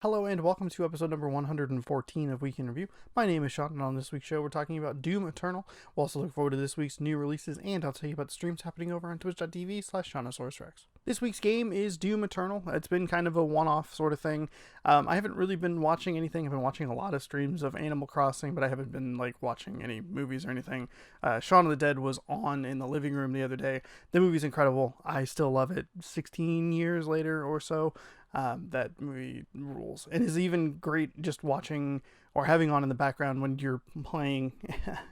Hello and welcome to episode number 114 of Week in Review. My name is Sean, and on this week's show we're talking about Doom Eternal. We'll also look forward to this week's new releases, and I'll tell you about the streams happening over on twitch.tv/ShaunosaurusRex. This week's game is Doom Eternal. It's been kind of a one-off sort of thing. I haven't really been watching anything. I've been watching a lot of streams of Animal Crossing, but I haven't been watching any movies or anything. Shaun of the Dead was on in the living room the other day. The movie's incredible. I still love it 16 years later or so. That movie rules, and is even great just watching or having on in the background when you're playing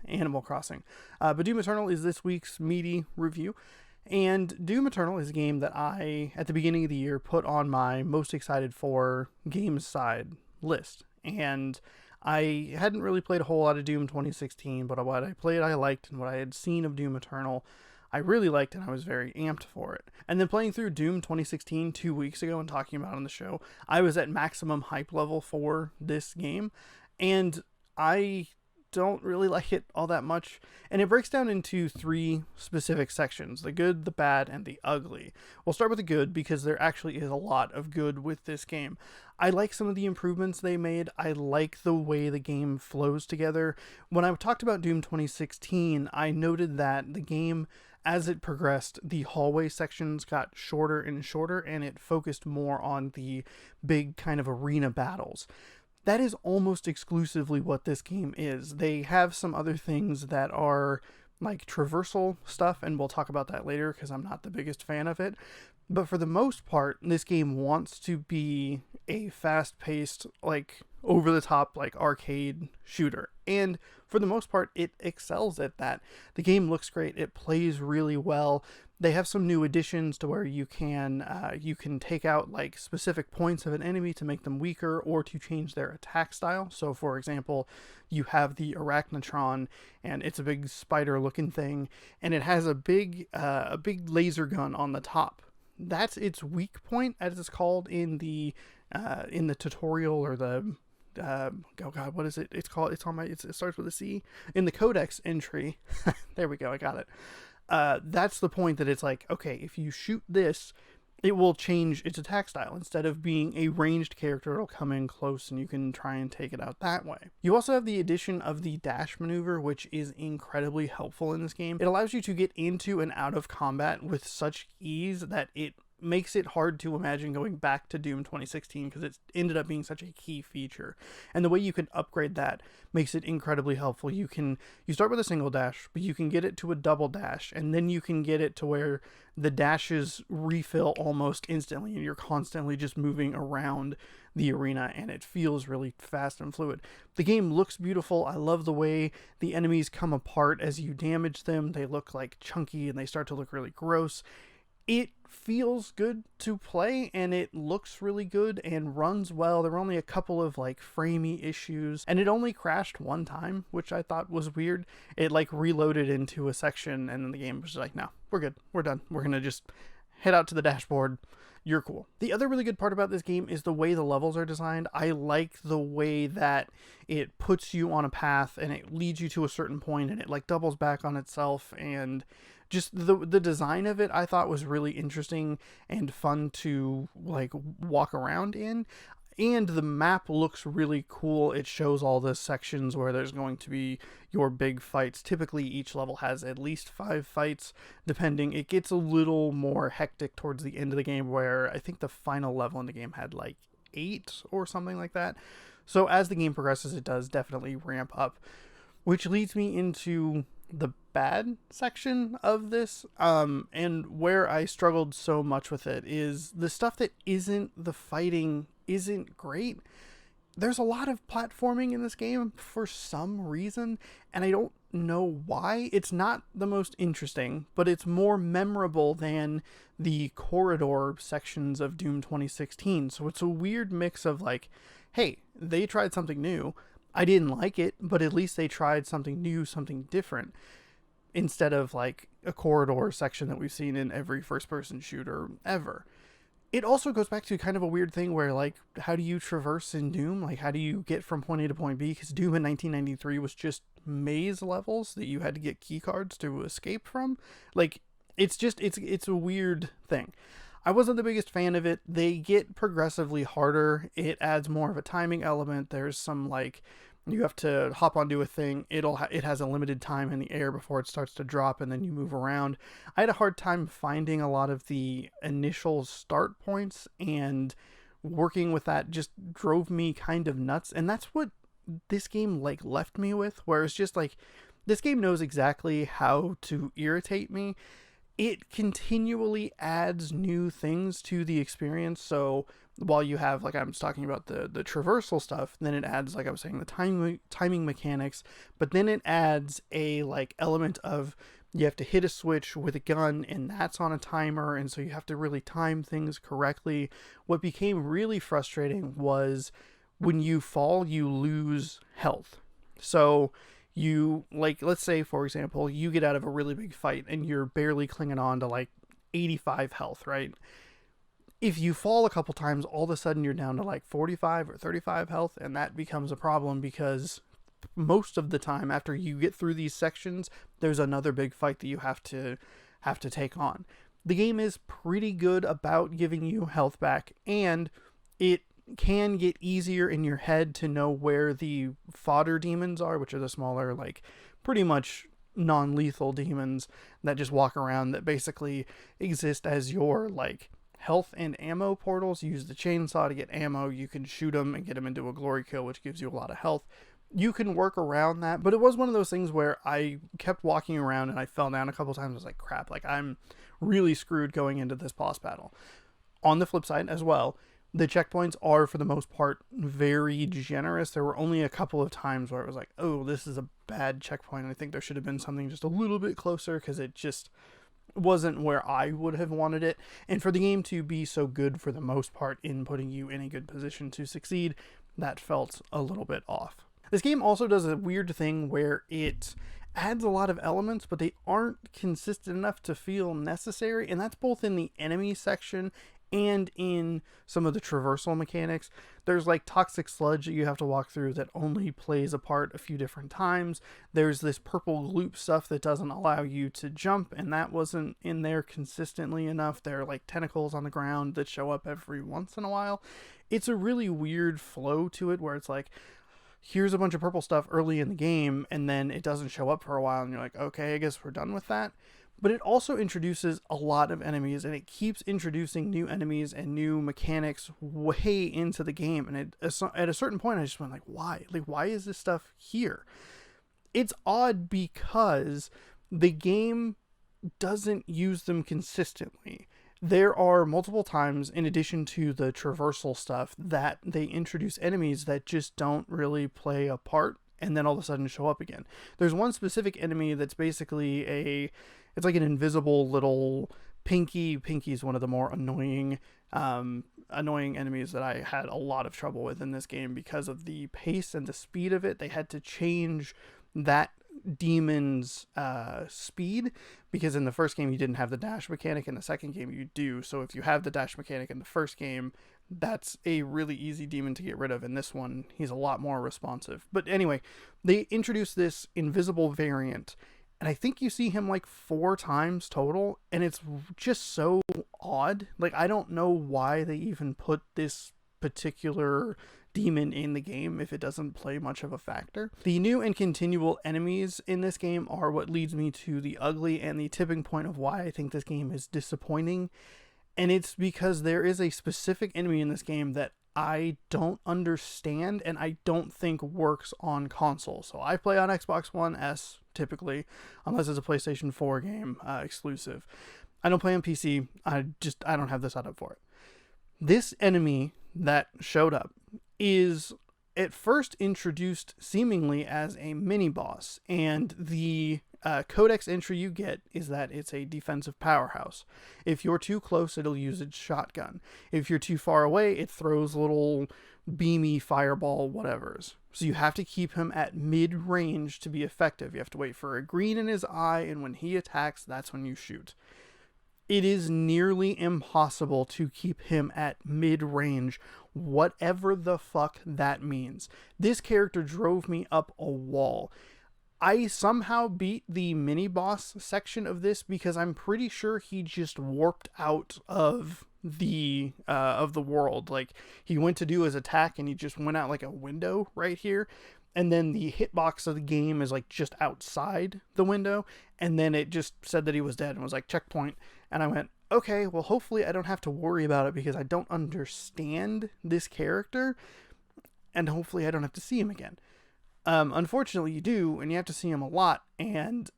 Animal Crossing. But Doom Eternal is this week's meaty review, and Doom Eternal is a game that I, at the beginning of the year, put on my most excited for games side list, and I hadn't really played a whole lot of Doom 2016, but what I played I liked, and what I had seen of Doom Eternal I really liked, and I was very amped for it. And then playing through Doom 2016 2 weeks ago and talking about it on the show, I was at maximum hype level for this game, and I don't really like it all that much. And it breaks down into three specific sections: the good, the bad, and the ugly. We'll start with the good because there actually is a lot of good with this game. I like some of the improvements they made. I like the way the game flows together. When I talked about Doom 2016, I noted that the game, as it progressed, the hallway sections got shorter and shorter, and it focused more on the big kind of arena battles. That is almost exclusively what this game is. They have some other things that are like traversal stuff, and we'll talk about that later because I'm not the biggest fan of it. But for the most part, this game wants to be a fast-paced, over-the-top, arcade shooter. And for the most part, it excels at that. The game looks great. It plays really well. They have some new additions to where you can take out specific points of an enemy to make them weaker or to change their attack style. So, for example, you have the Arachnotron, and it's a big spider-looking thing, and it has a big laser gun on the top. That's its weak point, as it's called in the tutorial, or the oh god, what is it? It's called. It starts with a C in the codex entry. There we go. I got it. That's the point that it's okay, if you shoot this, it will change its attack style. Instead of being a ranged character, it'll come in close and you can try and take it out that way. You also have the addition of the dash maneuver, which is incredibly helpful in this game. It allows you to get into and out of combat with such ease that it makes it hard to imagine going back to Doom 2016 because it ended up being such a key feature. And the way you can upgrade that makes it incredibly helpful. You start with a single dash, but you can get it to a double dash, and then you can get it to where the dashes refill almost instantly, and you're constantly just moving around the arena, and it feels really fast and fluid. The game looks beautiful. I love the way the enemies come apart as you damage them. They look chunky, and they start to look really gross. It feels good to play, and it looks really good and runs well. There were only a couple of framey issues, and it only crashed one time, which I thought was weird. It reloaded into a section, and then the game was no, we're good, we're done, we're gonna just head out to the dashboard, you're cool. The other really good part about this game is the way the levels are designed. I like the way that it puts you on a path and it leads you to a certain point, and it doubles back on itself, and just the design of it I thought was really interesting and fun to walk around in. And the map looks really cool. It shows all the sections where there's going to be your big fights. Typically each level has at least 5 fights, depending. It gets a little more hectic towards the end of the game, where I think the final level in the game had 8 or something like that. So as the game progresses, it does definitely ramp up, which leads me into the bad section of this, and where I struggled so much with it is the stuff that isn't the fighting isn't great. There's a lot of platforming in this game for some reason, and I don't know why. It's not the most interesting, but it's more memorable than the corridor sections of Doom 2016. So it's a weird mix of hey, they tried something new. I didn't like it, but at least they tried something new, something different, instead of a corridor section that we've seen in every first-person shooter ever. It also goes back to kind of a weird thing where, how do you traverse in Doom? How do you get from point A to point B? Because Doom in 1993 was just maze levels that you had to get key cards to escape from. It's a weird thing. I wasn't the biggest fan of it. They get progressively harder. It adds more of a timing element. There's some like you have to hop onto a thing. It has a limited time in the air before it starts to drop, and then you move around. I had a hard time finding a lot of the initial start points, and working with that just drove me kind of nuts. And that's what this game like left me with, where it's just like this game knows exactly how to irritate me. It continually adds new things to the experience. So while you have, like I was talking about, the traversal stuff, then it adds, like I was saying, the timing mechanics, but then it adds a like element of you have to hit a switch with a gun, and that's on a timer, and so you have to really time things correctly. What became really frustrating was when you fall, you lose health. So you, like, let's say, for example, you get out of a really big fight and you're barely clinging on to like 85 health, right? If you fall a couple times, all of a sudden you're down to like 45 or 35 health, and that becomes a problem because most of the time after you get through these sections, there's another big fight that you have to take on. The game is pretty good about giving you health back, and it can get easier in your head to know where the fodder demons are, which are the smaller, like pretty much non-lethal demons that just walk around, that basically exist as your like health and ammo portals. You use the chainsaw to get ammo, you can shoot them and get them into a glory kill, which gives you a lot of health. You can work around that, but it was one of those things where I kept walking around and I fell down a couple times. I was like, crap, like I'm really screwed going into this boss battle. On the flip side as well, the checkpoints are, for the most part, very generous. There were only a couple of times where it was like, oh, this is a bad checkpoint. I think there should have been something just a little bit closer, because it just wasn't where I would have wanted it. And for the game to be so good for the most part in putting you in a good position to succeed, that felt a little bit off. This game also does a weird thing where it adds a lot of elements, but they aren't consistent enough to feel necessary, and that's both in the enemy section and in some of the traversal mechanics. There's like toxic sludge that you have to walk through that only plays a part a few different times. There's this purple loop stuff that doesn't allow you to jump, and that wasn't in there consistently enough. There are like tentacles on the ground that show up every once in a while. It's a really weird flow to it where it's like, here's a bunch of purple stuff early in the game, and then it doesn't show up for a while, and you're like, okay, I guess we're done with that. But it also introduces a lot of enemies, and it keeps introducing new enemies and new mechanics way into the game. And at a certain point, I just went like, why? Like, why is this stuff here? It's odd because the game doesn't use them consistently. There are multiple times, in addition to the traversal stuff, that they introduce enemies that just don't really play a part, and then all of a sudden show up again. There's one specific enemy that's basically it's like an invisible little Pinky. Pinky is one of the more annoying enemies that I had a lot of trouble with in this game because of the pace and the speed of it. They had to change that demon's speed, because in the first game you didn't have the dash mechanic, in the second game you do. So if you have the dash mechanic in the first game, that's a really easy demon to get rid of. In this one, he's a lot more responsive. But anyway, they introduced this invisible variant, and I think you see him like 4 times total, and it's just so odd. Like, I don't know why they even put this particular demon in the game if it doesn't play much of a factor. The new and continual enemies in this game are what leads me to the ugly and the tipping point of why I think this game is disappointing. And it's because there is a specific enemy in this game that I don't understand and I don't think works on console. So I play on Xbox One S typically, unless it's a PlayStation 4 game exclusive. I don't play on PC. I don't have the setup for it. This enemy that showed up is at first introduced seemingly as a mini boss, and the codex entry you get is that it's a defensive powerhouse. If you're too close, it'll use its shotgun. If you're too far away, it throws little beamy fireball whatevers. So you have to keep him at mid-range to be effective. You have to wait for a green in his eye, and when he attacks, that's when you shoot. It is nearly impossible to keep him at mid-range, whatever the fuck that means. This character drove me up a wall. I somehow beat the mini boss section of this because I'm pretty sure he just warped out of the world. Like, he went to do his attack and he just went out like a window right here, and then the hitbox of the game is like just outside the window, and then it just said that he was dead and was like checkpoint. And I went, okay, well, hopefully I don't have to worry about it because I don't understand this character, and hopefully I don't have to see him again. Unfortunately, you do, and you have to see him a lot, and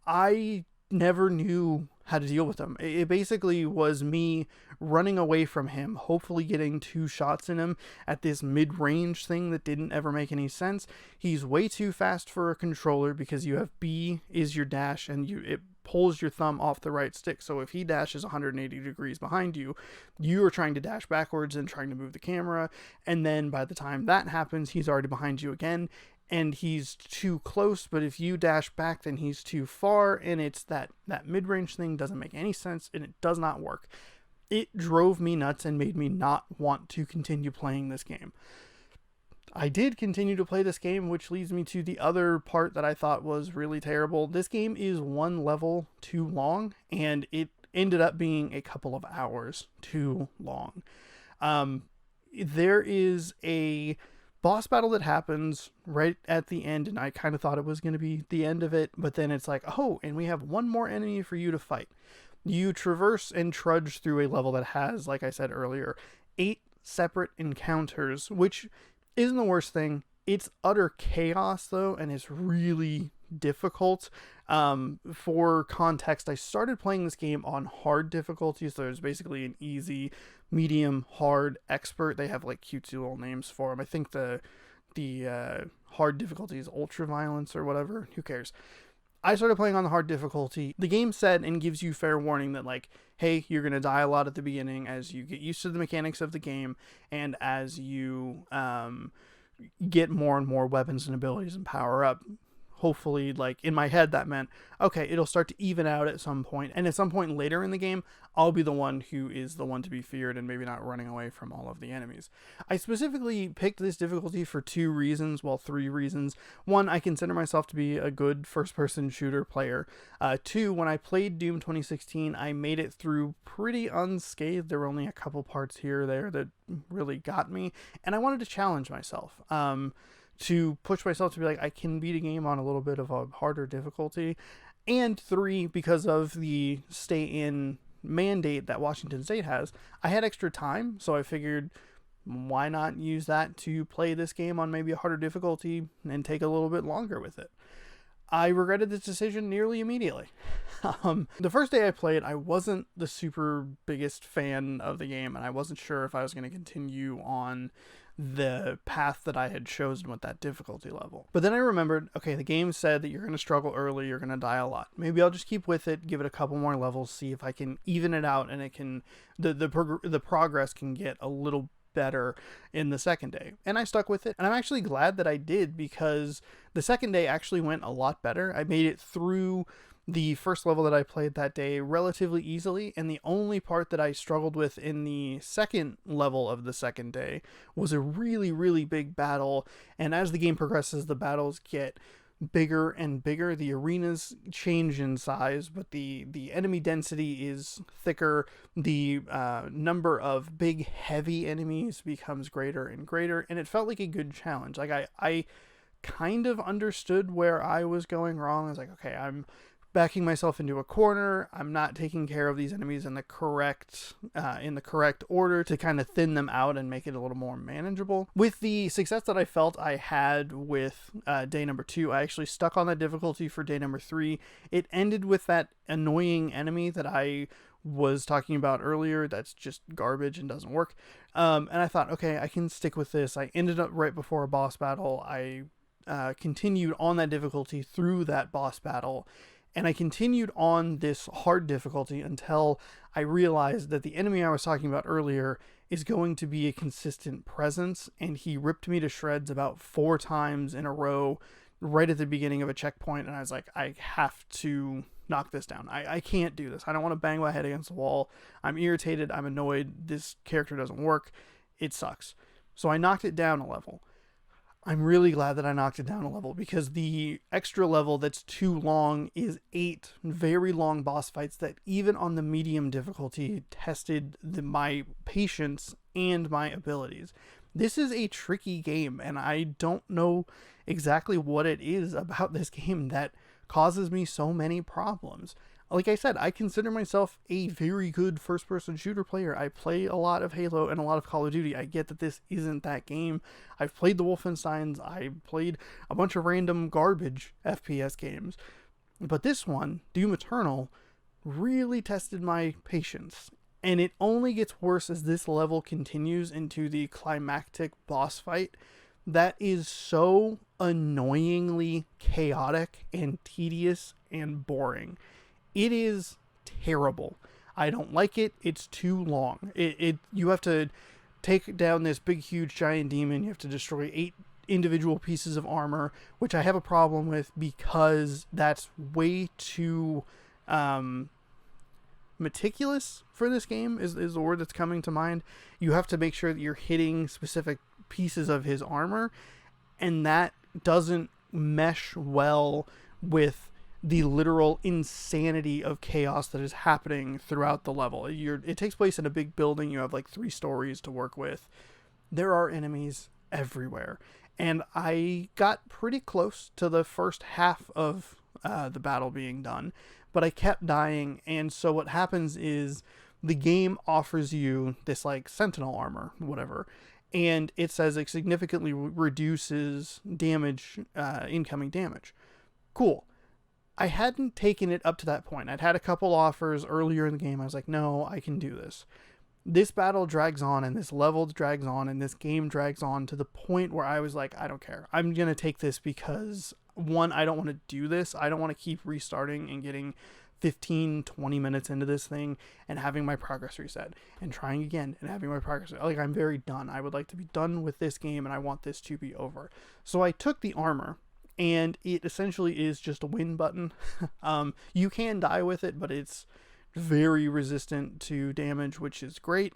I never knew how to deal with him. It basically was me running away from him, hopefully getting 2 shots in him at this mid-range thing that didn't ever make any sense. He's way too fast for a controller because you have B is your dash, and it pulls your thumb off the right stick. So if he dashes 180 degrees behind you, you are trying to dash backwards and trying to move the camera, and then by the time that happens, he's already behind you again, and he's too close. But if you dash back, then he's too far, and it's that mid-range thing doesn't make any sense, and it does not work. It drove me nuts and made me not want to continue playing this game. I did continue to play this game, which leads me to the other part that I thought was really terrible. This game is 1 level too long, and it ended up being a couple of hours too long. There is a boss battle that happens right at the end, and I kind of thought it was going to be the end of it, but then it's like, oh, and we have 1 more enemy for you to fight. You traverse and trudge through a level that has, like I said earlier, 8 separate encounters, which isn't the worst thing. It's utter chaos, though, and it's really difficult. For context, I started playing this game on hard difficulty, so there's basically an easy, medium, hard, expert. They have like cutesy little names for them. I think the hard difficulty is ultra violence or whatever. Who cares? I started playing on the hard difficulty. The game said and gives you fair warning that, like, hey, you're going to die a lot at the beginning as you get used to the mechanics of the game, and as you get more and more weapons and abilities and power up. Hopefully, like, in my head, that meant, okay, it'll start to even out at some point, and at some point later in the game, I'll be the one who is the one to be feared and maybe not running away from all of the enemies. I specifically picked this difficulty for 2 reasons, well, 3 reasons. 1, I consider myself to be a good first-person shooter player. 2, when I played Doom 2016, I made it through pretty unscathed. There were only a couple parts here or there that really got me, and I wanted to challenge myself. To push myself to be like, I can beat a game on a little bit of a harder difficulty. And 3, because of the stay-in mandate that Washington State has, I had extra time, so I figured, why not use that to play this game on maybe a harder difficulty and take a little bit longer with it. I regretted this decision nearly immediately. The first day I played, I wasn't the super biggest fan of the game, and I wasn't sure if I was going to continue on the path that I had chosen with that difficulty level. But then I remembered, okay, the game said that you're going to struggle early, you're going to die a lot. Maybe I'll just keep with it, give it a couple more levels, see if I can even it out, and it can the progress can get a little better in the second day. And I stuck with it, and I'm actually glad that I did, because the second day actually went a lot better. I made it through the first level that I played that day relatively easily, and the only part that I struggled with in the second level of the second day was a really, really big battle. And as the game progresses, the battles get bigger and bigger. The arenas change in size, but the enemy density is thicker. The number of big, heavy enemies becomes greater and greater, and it felt like a good challenge. Like, I kind of understood where I was going wrong. I was like, okay, I'm backing myself into a corner. I'm not taking care of these enemies in the correct order to kind of thin them out and make it a little more manageable. With the success that I felt I had with day number 2, I actually stuck on that difficulty for day number 3. It ended with that annoying enemy that I was talking about earlier that's just garbage and doesn't work. And I thought, okay, I can stick with this. I ended up right before a boss battle. I continued on that difficulty through that boss battle, and I continued on this hard difficulty until I realized that the enemy I was talking about earlier is going to be a consistent presence, and he ripped me to shreds about 4 times in a row right at the beginning of a checkpoint, and I was like, I have to knock this down. I can't do this. I don't want to bang my head against the wall. I'm irritated. I'm annoyed. This character doesn't work. It sucks. So I knocked it down a level. I'm really glad that I knocked it down a level, because the extra level that's too long is 8 very long boss fights that even on the medium difficulty tested my patience and my abilities. This is a tricky game, and I don't know exactly what it is about this game that causes me so many problems. Like I said, I consider myself a very good first-person shooter player. I play a lot of Halo and a lot of Call of Duty. I get that this isn't that game. I've played the Wolfensteins. I played a bunch of random garbage FPS games. But this one, Doom Eternal, really tested my patience. And it only gets worse as this level continues into the climactic boss fight that is so annoyingly chaotic and tedious and boring. It is terrible. I don't like it. It's too long. You have to take down this big, huge, giant demon. You have to destroy 8 individual pieces of armor, which I have a problem with because that's way too meticulous for this game, is the word that's coming to mind. You have to make sure that you're hitting specific pieces of his armor, and that doesn't mesh well with the literal insanity of chaos that is happening throughout the level. It takes place in a big building. You have like 3 stories to work with. There are enemies everywhere. And I got pretty close to the first half of the battle being done, but I kept dying. And so what happens is the game offers you this like sentinel armor, whatever, and it says it significantly reduces damage, incoming damage. Cool. I hadn't taken it up to that point. I'd had a couple offers earlier in the game. I was like, no, I can do this. This battle drags on, and this level drags on, and this game drags on to the point where I was like, I don't care. I'm going to take this because, one, I don't want to do this. I don't want to keep restarting and getting 15, 20 minutes into this thing and having my progress reset and trying again and having my progress. Like, I'm very done. I would like to be done with this game, and I want this to be over. So I took the armor, and it essentially is just a win button. You can die with it, but it's very resistant to damage, which is great.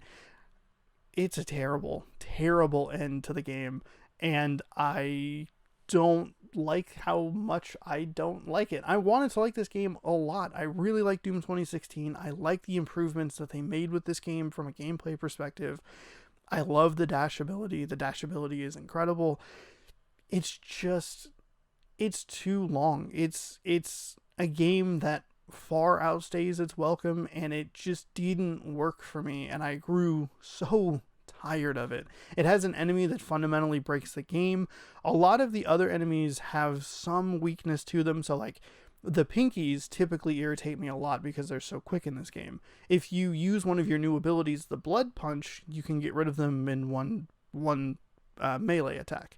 It's a terrible, terrible end to the game, and I don't like how much I don't like it. I wanted to like this game a lot. I really like Doom 2016. I like the improvements that they made with this game from a gameplay perspective. I love the dash ability. The dash ability is incredible. It's just, it's too long. It's a game that far outstays its welcome, and it just didn't work for me, and I grew so tired of it. It has an enemy that fundamentally breaks the game. A lot of the other enemies have some weakness to them, so like the pinkies typically irritate me a lot because they're so quick in this game. If you use one of your new abilities, the blood punch, you can get rid of them in one melee attack.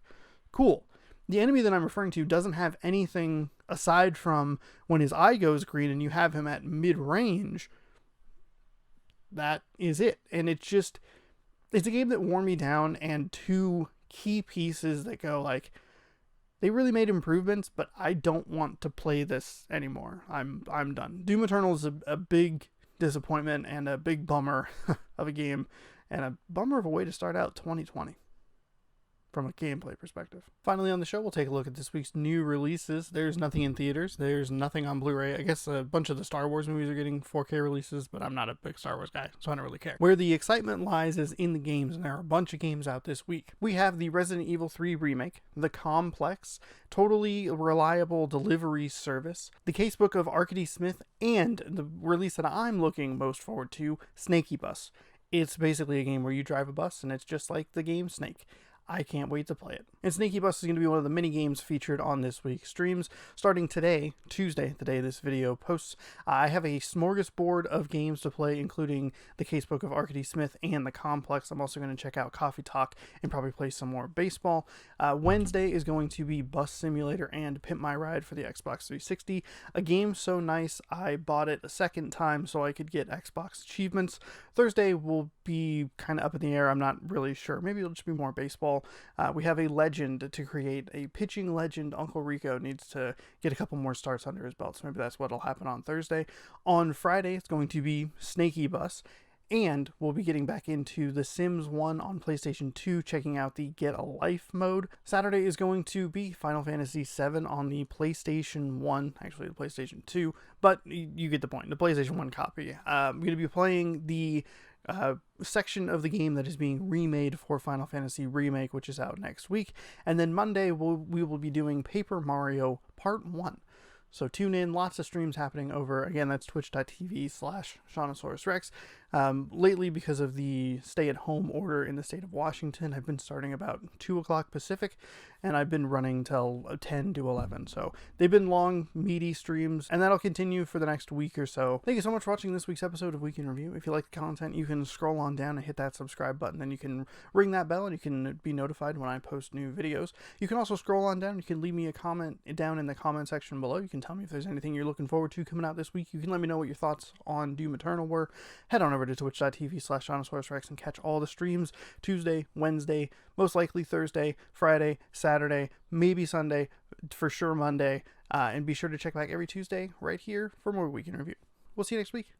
Cool. The enemy that I'm referring to doesn't have anything aside from when his eye goes green and you have him at mid-range. That is it. And it's a game that wore me down, and 2 key pieces that go like, they really made improvements, but I don't want to play this anymore. I'm done. Doom Eternal is a big disappointment and a big bummer of a game, and a bummer of a way to start out 2020. From a gameplay perspective. Finally on the show, we'll take a look at this week's new releases. There's nothing in theaters. There's nothing on Blu-ray. I guess a bunch of the Star Wars movies are getting 4K releases, but I'm not a big Star Wars guy, so I don't really care. Where the excitement lies is in the games, and there are a bunch of games out this week. We have the Resident Evil 3 remake, The Complex, totally reliable delivery service, the Casebook of Arkady Smith, and the release that I'm looking most forward to, Snakey Bus. It's basically a game where you drive a bus, and it's just like the game Snake. I can't wait to play it. And Snakey Bus is going to be one of the mini games featured on this week's streams. Starting today, Tuesday, the day this video posts, I have a smorgasbord of games to play, including the Casebook of Arkady Smith and The Complex. I'm also going to check out Coffee Talk and probably play some more baseball. Wednesday is going to be Bus Simulator and Pimp My Ride for the Xbox 360. A game so nice, I bought it a second time so I could get Xbox achievements. Thursday will be kind of up in the air. I'm not really sure. Maybe it'll just be more baseball. We have a legend to create, a pitching legend. Uncle Rico needs to get a couple more starts under his belt, so maybe that's what'll happen on Thursday. On Friday, it's going to be Snakey Bus. And we'll be getting back into The Sims 1 on PlayStation 2, checking out the Get a Life mode. Saturday is going to be Final Fantasy 7 on the PlayStation 1, actually the PlayStation 2, but you get the point, the PlayStation 1 copy. I'm going to be playing the section of the game that is being remade for Final Fantasy Remake, which is out next week. And then Monday, we will be doing Paper Mario Part 1. So tune in, lots of streams happening over, again, that's twitch.tv/ShaunosaurusRex. Lately, because of the stay-at-home order in the state of Washington, I've been starting about 2 o'clock Pacific, and I've been running till 10 to 11. So they've been long, meaty streams, and that'll continue for the next week or so. Thank you so much for watching this week's episode of Week in Review. If you like the content, you can scroll on down and hit that subscribe button, then you can ring that bell, and you can be notified when I post new videos. You can also scroll on down, you can leave me a comment down in the comment section below. You can tell me if there's anything you're looking forward to coming out this week. You can let me know what your thoughts on Doom Eternal were. Head on over to twitch.tv/ShaunosaurusRex and catch all the streams Tuesday, Wednesday, most likely Thursday, Friday, Saturday, maybe Sunday, for sure Monday. And be sure to check back every Tuesday right here for more Week in Review. We'll see you next week.